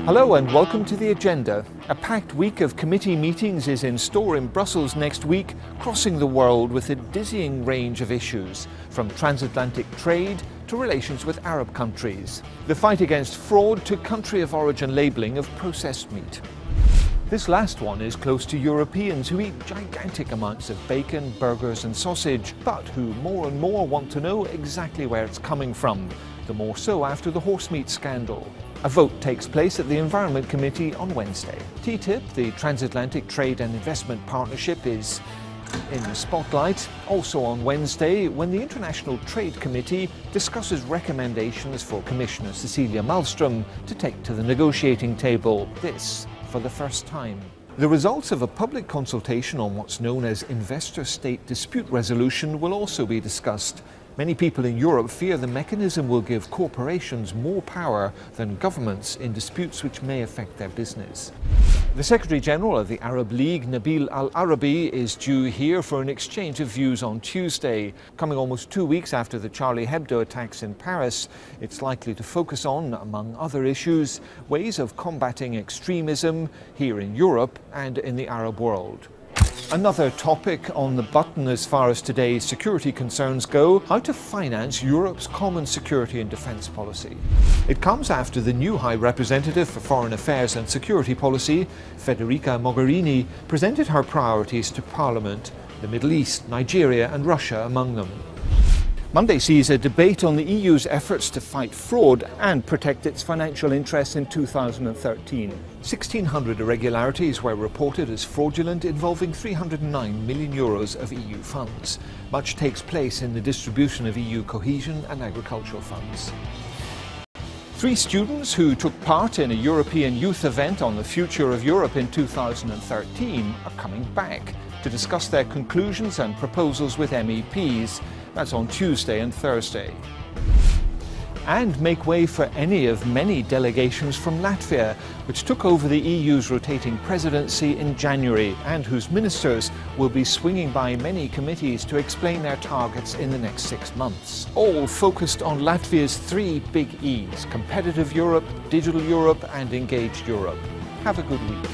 Hello and welcome to The Agenda. A packed week of committee meetings is in store in Brussels next week, crossing the world with a dizzying range of issues, from transatlantic trade to relations with Arab countries. The fight against fraud to country of origin labelling of processed meat. This last one is close to Europeans who eat gigantic amounts of bacon, burgers and sausage, but who more and more want to know exactly where it's coming from, the more so after the horse meat scandal. A vote takes place at the Environment Committee on Wednesday. TTIP, the Transatlantic Trade and Investment Partnership, is in the spotlight also on Wednesday when the International Trade Committee discusses recommendations for Commissioner Cecilia Malmström to take to the negotiating table, this for the first time. The results of a public consultation on what's known as investor-state dispute resolution will also be discussed. Many people in Europe fear the mechanism will give corporations more power than governments in disputes which may affect their business. The Secretary-General of the Arab League, Nabil Al-Arabi, is due here for an exchange of views on Tuesday. Coming almost 2 weeks after the Charlie Hebdo attacks in Paris, it's likely to focus on, among other issues, ways of combating extremism here in Europe and in the Arab world. Another topic on the button as far as today's security concerns go, how to finance Europe's common security and defence policy. It comes after the new High Representative for Foreign Affairs and Security Policy, Federica Mogherini, presented her priorities to Parliament, the Middle East, Nigeria and Russia among them. Monday sees a debate on the EU's efforts to fight fraud and protect its financial interests in 2013. 1,600 irregularities were reported as fraudulent, involving €309 million of EU funds. Much takes place in the distribution of EU cohesion and agricultural funds. 3 students who took part in a European youth event on the future of Europe in 2013 are coming back to discuss their conclusions and proposals with MEPs. That's on Tuesday and Thursday. And make way for any of many delegations from Latvia, which took over the EU's rotating presidency in January and whose ministers will be swinging by many committees to explain their targets in the next 6 months. All focused on Latvia's 3 big E's: competitive Europe, digital Europe and engaged Europe. Have a good week.